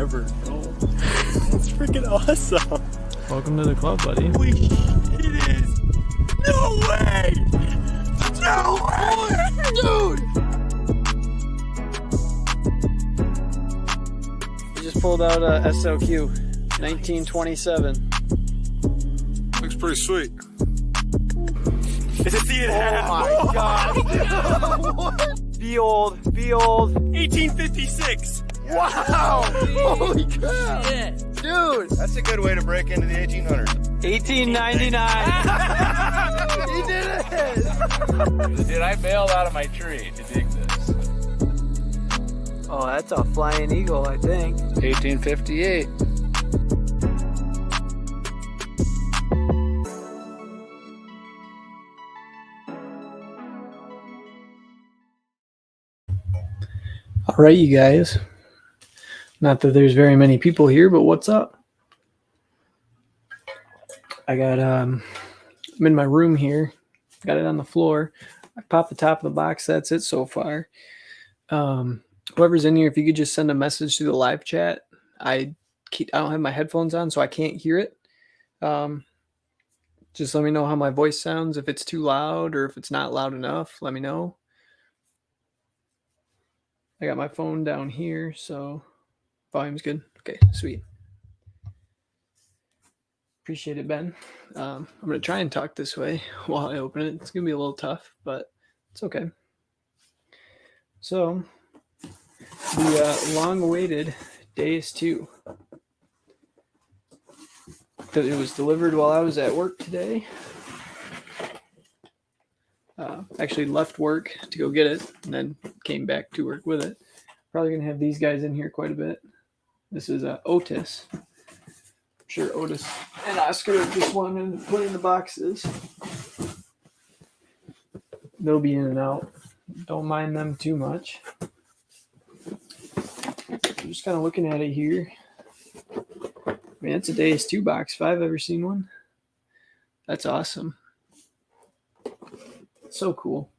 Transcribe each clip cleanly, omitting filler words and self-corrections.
ever known. It's freaking awesome. Welcome to the club, buddy. Holy shit, it is. No way! No way! Dude! We just pulled out a SLQ 1927. Looks pretty sweet. Is it the Oh my god. Be old. 1856. Wow. Holy crap. Shit. Dude. That's a good way to break into the 1800s. 1899. He did it. Dude, I bailed out of my tree to dig this. Oh, that's a flying eagle, I think. 1858. All right, you guys. Not that there's very many people here, but what's up? I got I'm in my room here. Got it on the floor. I popped the top of the box. That's it so far. Whoever's in here, if you could just send a message to the live chat. I don't have my headphones on, so I can't hear it. Just let me know how my voice sounds. If it's too loud or if it's not loud enough, let me know. I got my phone down here, so volume's good. Okay, sweet. Appreciate it, Ben. I'm going to try and talk this way while I open it. It's going to be a little tough, but it's okay. So, the long-awaited Deus 2. It was delivered while I was at work today. Actually left work to go get it and then came back to work with it. Probably going to have these guys in here quite a bit. This is Otis. I'm sure Otis and Oscar just wanted to put in the boxes. They'll be in and out. Don't mind them too much. I'm just kind of looking at it here. I mean, it's a Deus 2 box if I've ever seen one. That's awesome. So cool.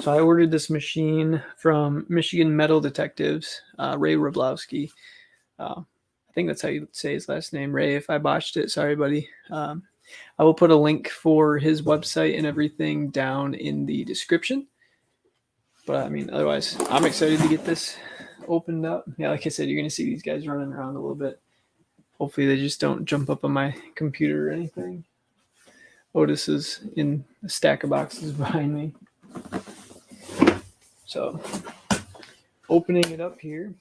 So I ordered this machine from Michigan Metal Detectives, Ray Wroblewski. I think that's how you say his last name, Ray. If I botched it, sorry, buddy. I will put a link for his website and everything down in the description. But I mean, otherwise, I'm excited to get this opened up. Yeah, like I said, you're going to see these guys running around a little bit. Hopefully they just don't jump up on my computer or anything. Otis is in a stack of boxes behind me. So, opening it up here.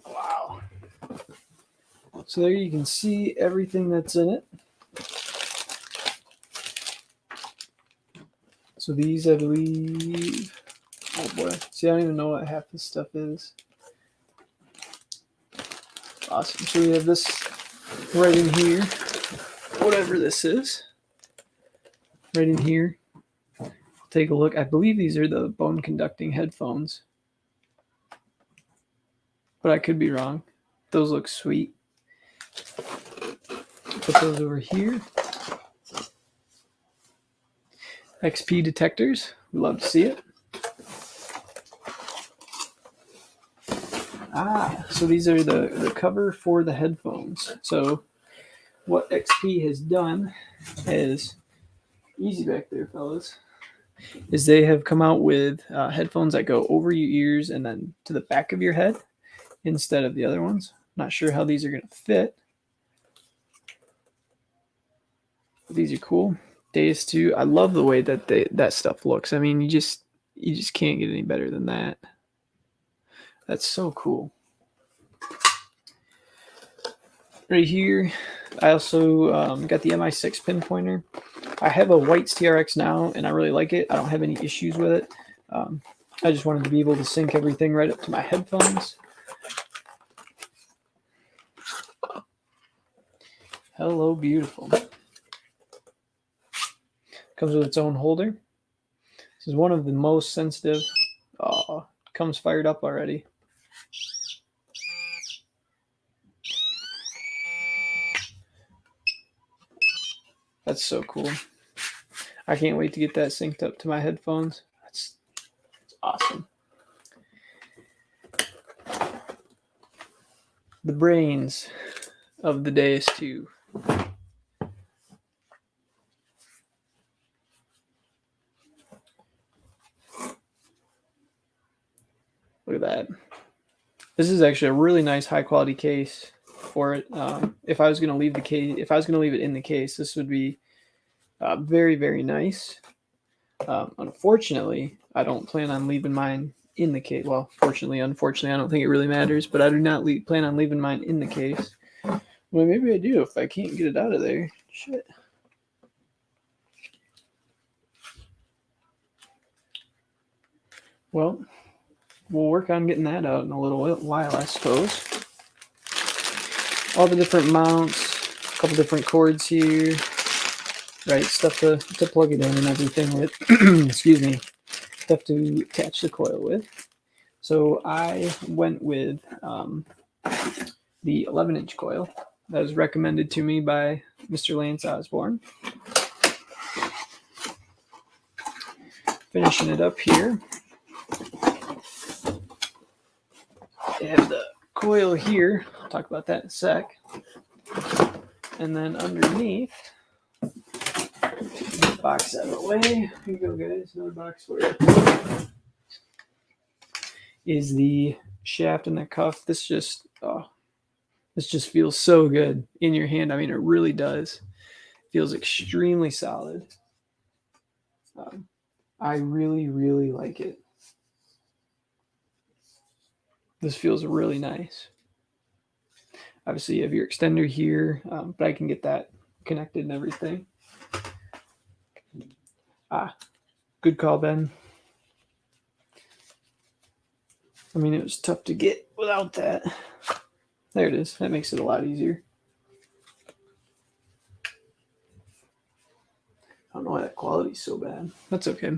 Wow. So there you can see everything that's in it. So these, I believe, oh boy. See, I don't even know what half this stuff is. Awesome. So we have this right in here. Whatever this is. Right in here. Take a look. I believe these are the bone conducting headphones. But I could be wrong. Those look sweet. Put those over here. XP detectors. We love to see it. So these are the cover for the headphones. So what XP has done is, easy back there, fellas, is they have come out with headphones that go over your ears and then to the back of your head instead of the other ones. Not sure how these are going to fit. But these are cool. Deus 2. I love the way that that stuff looks. I mean, you just can't get any better than that. That's so cool. Right here, I also got the MI6 pinpointer. I have a White's TRX now, and I really like it. I don't have any issues with it. I just wanted to be able to sync everything right up to my headphones. Hello, beautiful. Comes with its own holder. This is one of the most sensitive. Oh, comes fired up already. That's so cool. I can't wait to get that synced up to my headphones. That's awesome. the brains of the Deus 2. Look at that. This is actually a really nice high quality case for it. If I was going to leave it in the case, this would be very, very nice. Unfortunately, I don't plan on leaving mine in the case. Well, fortunately, unfortunately, I don't think it really matters, but I do not plan on leaving mine in the case. Well, maybe I do if I can't get it out of there. Shit. Well, we'll work on getting that out in a little while, I suppose. All the different mounts, a couple different cords here, right? Stuff to plug it in and everything with. Excuse me. Stuff to attach the coil with. So I went with the 11-inch coil that was recommended to me by Mr. Lance Osborne. Finishing it up here. I have the coil here. I'll talk about that in a sec. And then underneath, box out of the way. Here you go, guys. Another box for you. Is the shaft and the cuff. This just feels so good in your hand. I mean, it really does. Feels extremely solid. I really, really like it. This feels really nice. Obviously, you have your extender here, but I can get that connected and everything. Good call, Ben. I mean, it was tough to get without that. There it is. That makes it a lot easier. I don't know why that quality's so bad. That's okay.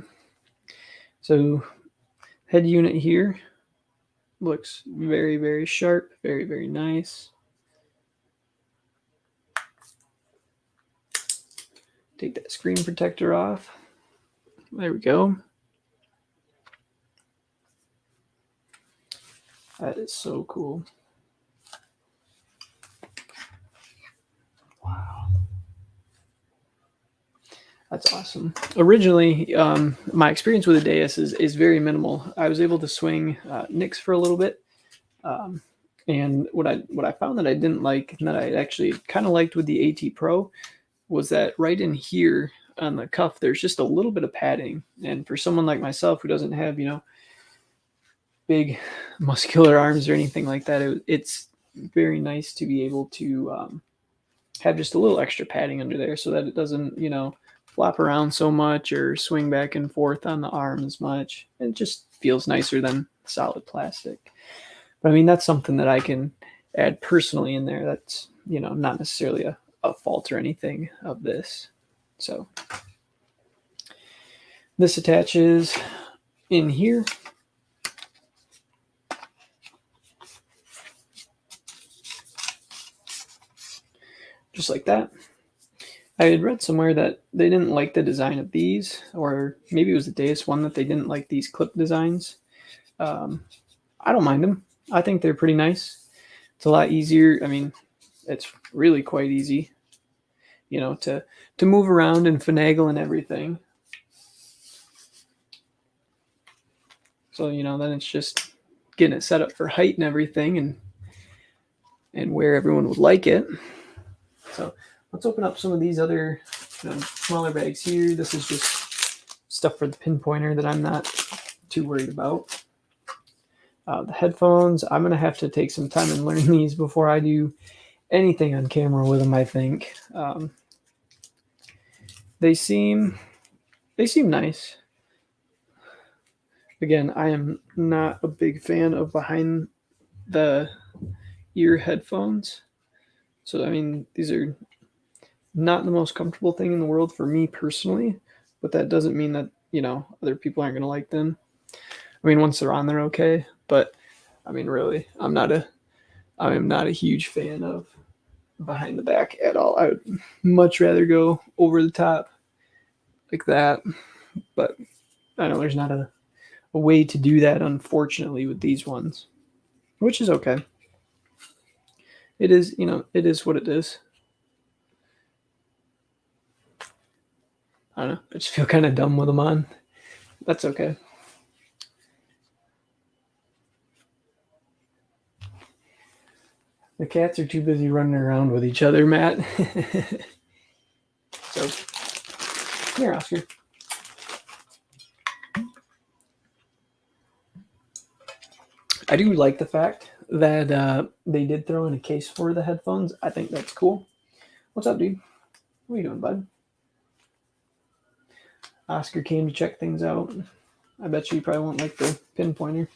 So, head unit here looks very, very sharp. Very, very nice. Take that screen protector off. There we go. That is so cool. Wow. That's awesome. Originally, my experience with the Deus is very minimal. I was able to swing Nix for a little bit. And what I found that I didn't like, and that I actually kind of liked with the AT Pro, was that right in here on the cuff, there's just a little bit of padding. And for someone like myself who doesn't have, big muscular arms or anything like that, it's very nice to be able to have just a little extra padding under there so that it doesn't, flop around so much or swing back and forth on the arm as much. It just feels nicer than solid plastic. But I mean, that's something that I can add personally in there. That's, not necessarily a fault or anything of this. So this attaches in here. Just like that. I had read somewhere that they didn't like the design of these, or maybe it was the Deus one that they didn't like these clip designs. I don't mind them. I think they're pretty nice. It's a lot easier. I mean, it's really quite easy, to move around and finagle and everything. So, then it's just getting it set up for height and everything and where everyone would like it. So let's open up some of these other smaller bags here. This is just stuff for the pinpointer that I'm not too worried about. The headphones, I'm going to have to take some time and learn these before I do anything on camera with them, I think. They seem nice. Again, I am not a big fan of behind the ear headphones. So, I mean, these are not the most comfortable thing in the world for me personally, but that doesn't mean that, other people aren't going to like them. I mean, once they're on, they're okay. But, I mean, really, I am not a huge fan of behind the back at all. I would much rather go over the top like that. But I know there's not a way to do that, unfortunately, with these ones, which is okay. it is, it is what it is. I don't know. I just feel kind of dumb with them on. That's okay. The cats are too busy running around with each other, Matt. So, here, Oscar. I do like the fact that they did throw in a case for the headphones. I think that's cool. What's up, dude? What are you doing, bud? Oscar came to check things out. I bet you probably won't like the pinpointer.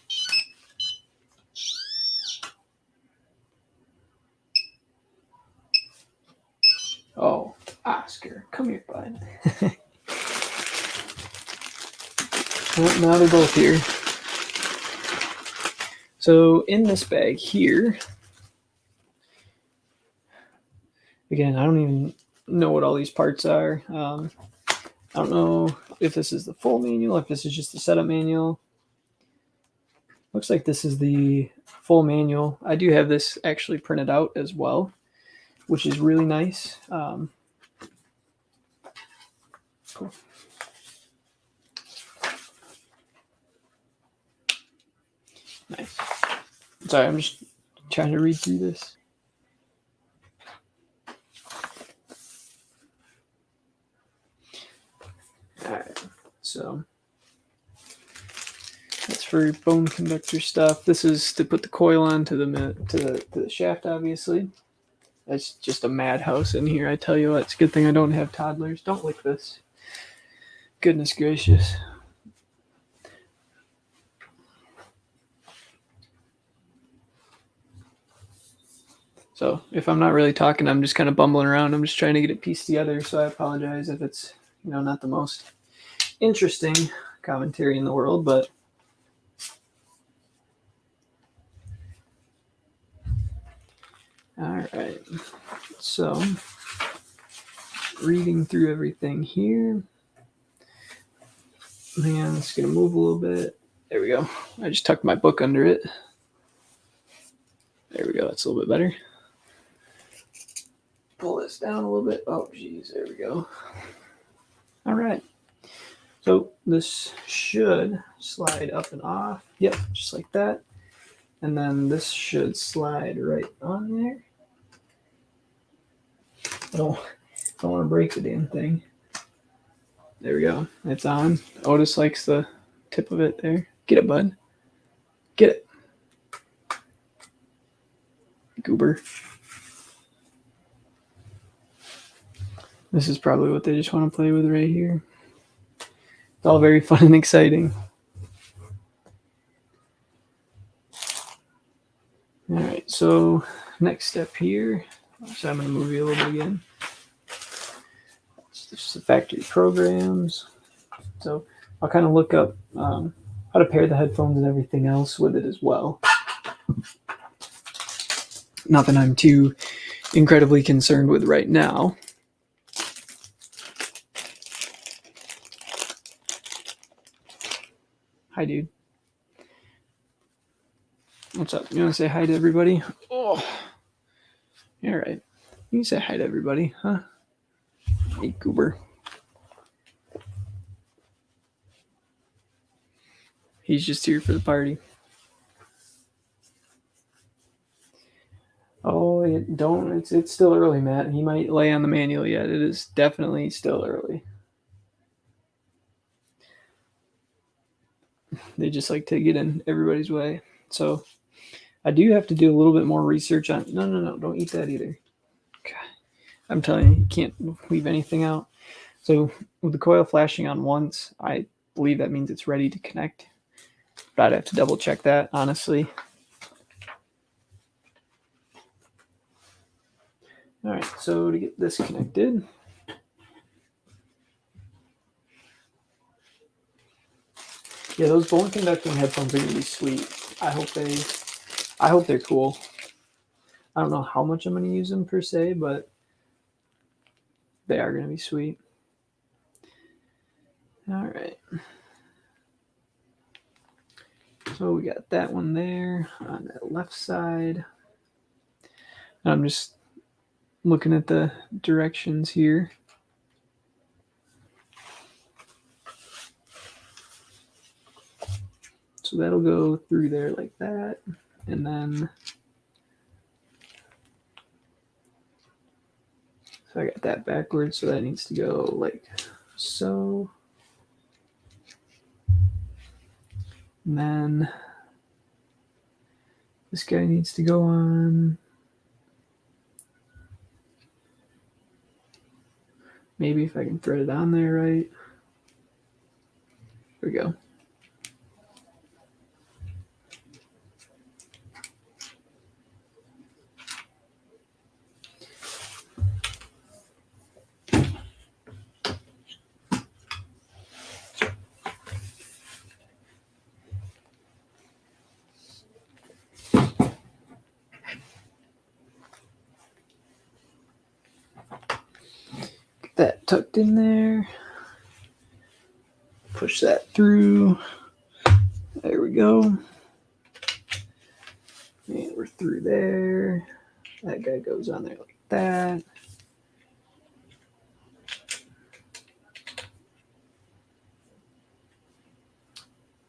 Oh, Oscar, come here, bud. Well, now they're both here. So in this bag here, again, I don't even know what all these parts are. I don't know if this is the full manual, if this is just the setup manual. Looks like this is the full manual. I do have this actually printed out as well, which is really nice. Cool. Nice. Sorry, I'm just trying to read through this. All right, so that's for bone conductor stuff. This is to put the coil on to the shaft, obviously. That's just a madhouse in here. I tell you what, it's a good thing I don't have toddlers. Don't lick this. Goodness gracious. So if I'm not really talking, I'm just kind of bumbling around. I'm just trying to get it pieced together. So I apologize if it's, not the most interesting commentary in the world, but all right. So reading through everything here. Hang on, it's gonna move a little bit. There we go. I just tucked my book under it. There we go. That's a little bit better. Pull this down a little bit. Oh, geez. There we go. All right. So this should slide up and off. Yep, just like that. And then this should slide right on there. I don't want to break the damn thing. There we go. It's on. Otis likes the tip of it there. Get it, bud. Get it. Goober. This is probably what they just want to play with right here. It's all very fun and exciting. All right, so next step here. So I'm going to move you a little bit again. It's just the factory programs. So I'll kind of look up how to pair the headphones and everything else with it as well. Nothing I'm too incredibly concerned with right now. Hi, dude. What's up? You want to say hi to everybody? Oh, all right. You can say hi to everybody, huh? Hey, Goober. He's just here for the party. Oh, it's still early, Matt. He might lay on the manual yet. It is definitely still early. They just like to get in everybody's way. So I do have to do a little bit more research on. No, don't eat that either. Okay. I'm telling you can't leave anything out. So with the coil flashing on once, I believe that means it's ready to connect. But I'd have to double check that, honestly. All right, so to get this connected, yeah, those bone conducting headphones are gonna be sweet. I hope they're cool. I don't know how much I'm gonna use them per se, but they are gonna be sweet. All right. So we got that one there on that left side. I'm just looking at the directions here. So that'll go through there like that. And then, so I got that backwards. So that needs to go like so. And then this guy needs to go on. Maybe if I can thread it on there right. There we go. Get that tucked in there. Push that through. There we go. And we're through there. That guy goes on there like that.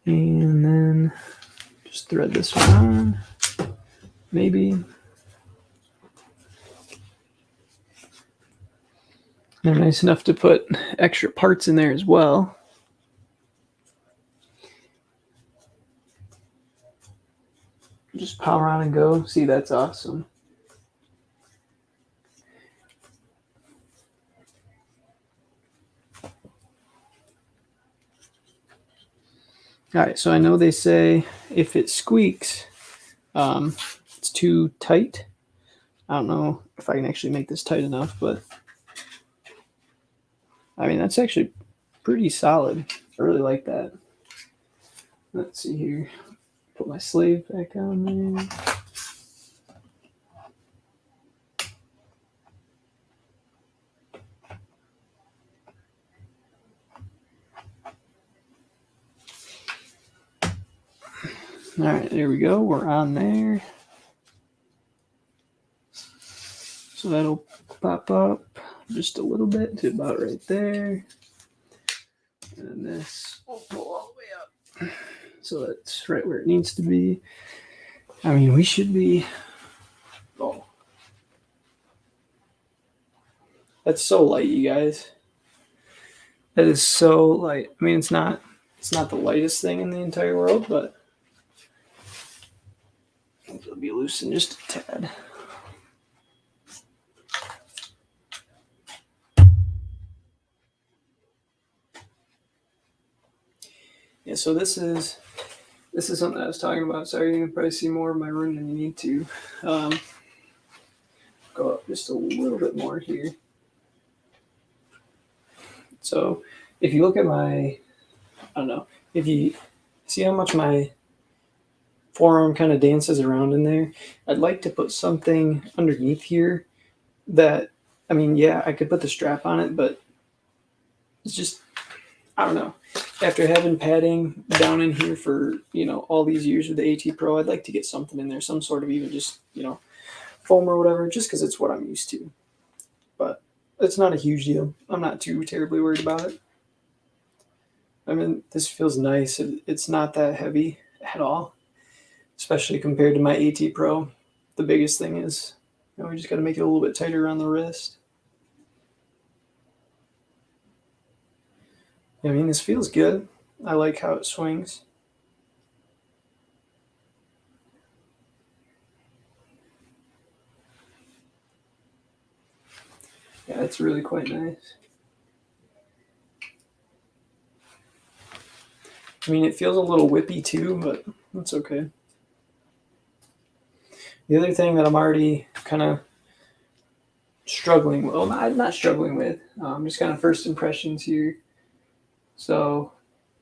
And then just thread this one on. Maybe. They're nice enough to put extra parts in there as well. Just power on and go. See, that's awesome. All right, so I know they say if it squeaks, it's too tight. I don't know if I can actually make this tight enough, but I mean, that's actually pretty solid. I really like that. Let's see here. Put my sleeve back on there. All right, there we go. We're on there. So that'll pop up just a little bit to about right there. And this will pull all the way up. So that's right where it needs to be. I mean, we should be. Oh. That's so light, you guys. That is so light. I mean, it's not the lightest thing in the entire world, but it'll be loosened just a tad. Yeah, so this is something I was talking about. Sorry, you can probably see more of my room than you need to. Go up just a little bit more here. So if you look at my, I don't know, if you see how much my forearm kind of dances around in there, I'd like to put something underneath here that, I mean, yeah, I could put the strap on it, but it's just, I don't know. After having padding down in here for, all these years with the AT Pro, I'd like to get something in there, some sort of even just, foam or whatever, just because it's what I'm used to. But it's not a huge deal. I'm not too terribly worried about it. I mean, this feels nice. It's not that heavy at all, especially compared to my AT Pro. The biggest thing is, we just got to make it a little bit tighter around the wrist. I mean, this feels good. I like how it swings. Yeah, it's really quite nice. I mean, it feels a little whippy too, but that's okay. The other thing that I'm already kind of struggling with, well, not struggling with, just kind of first impressions here. So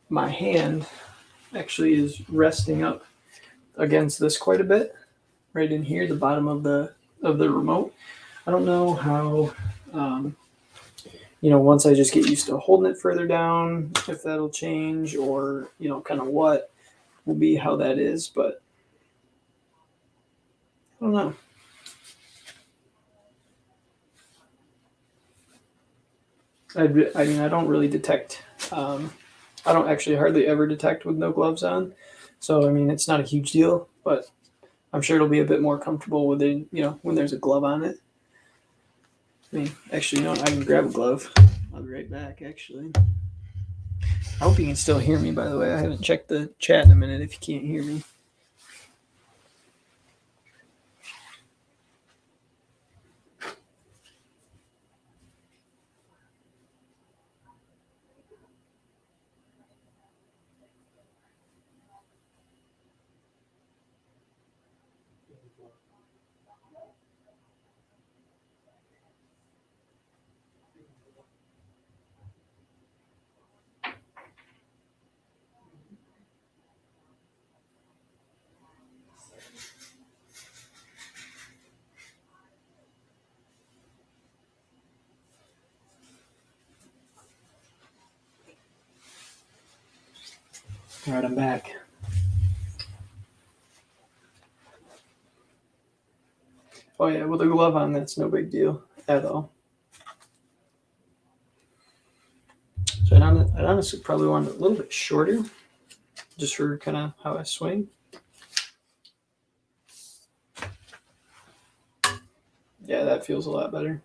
my hand actually is resting up against this quite a bit, right in here, the bottom of the remote. I don't know how, once I just get used to holding it further down, if that'll change, or, kind of what will be how that is, but I don't know. I mean, I don't really detect. I don't actually hardly ever detect with no gloves on. So, I mean, it's not a huge deal, but I'm sure it'll be a bit more comfortable with it, when there's a glove on it. I mean, actually, I can grab a glove. I'll be right back, actually. I hope you can still hear me, by the way. I haven't checked the chat in a minute if you can't hear me. All right, I'm back. Oh, yeah, with a glove on, that's no big deal at all. So I'd honestly probably want it a little bit shorter, just for kind of how I swing. Yeah, that feels a lot better.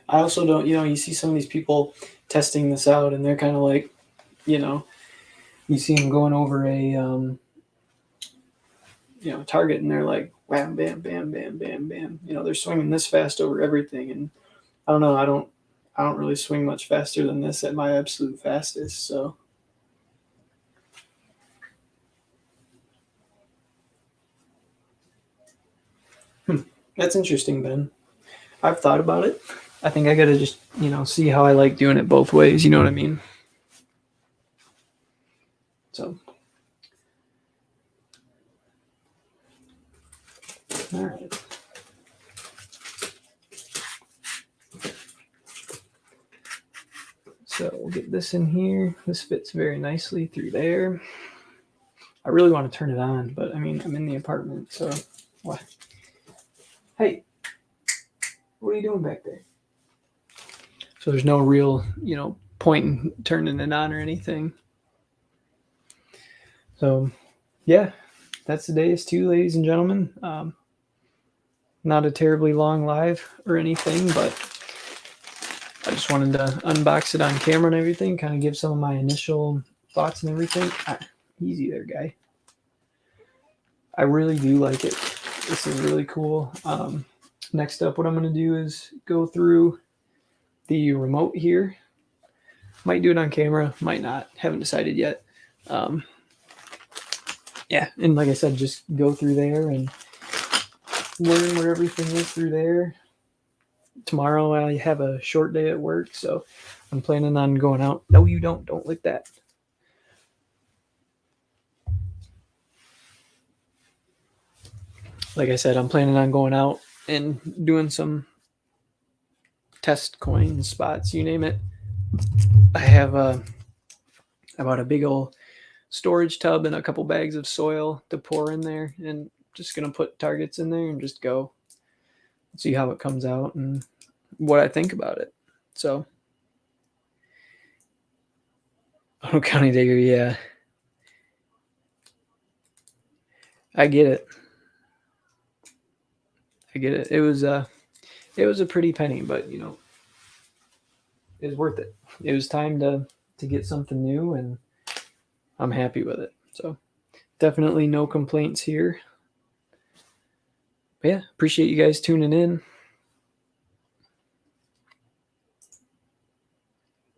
I also don't, you see some of these people testing this out and they're kind of like, you see them going over a, target and they're like, wham, bam, bam, bam, bam, bam. They're swinging this fast over everything. And I don't know, I don't really swing much faster than this at my absolute fastest. So. That's interesting, Ben. I've thought about it. I think I gotta just, see how I like doing it both ways. You know what I mean? So, all right. So we'll get this in here. This fits very nicely through there. I really want to turn it on, but I mean, I'm in the apartment, so what? Hey, what are you doing back there? So there's no real, point in turning it on or anything. So, yeah, that's today's too, ladies and gentlemen. Not a terribly long live or anything, but I just wanted to unbox it on camera and everything, kind of give some of my initial thoughts and everything. Easy there, guy. I really do like it. This is really cool. Next up, what I'm going to do is go through the remote here. Might do it on camera, might not. Haven't decided yet. Yeah, and like I said, just go through there and learn where everything is through there. Tomorrow I have a short day at work, so I'm planning on going out. No, you don't. Don't lick that. Like I said, I'm planning on going out and doing some test coin spots, you name it. I have about a big old storage tub and a couple bags of soil to pour in there, and just gonna put targets in there and just go see how it comes out and what I think about it. So, Ottawa County Digger, yeah, I get it. It was a pretty penny, but it was worth it. It was time to get something new, and I'm happy with it. So definitely no complaints here. But yeah, appreciate you guys tuning in.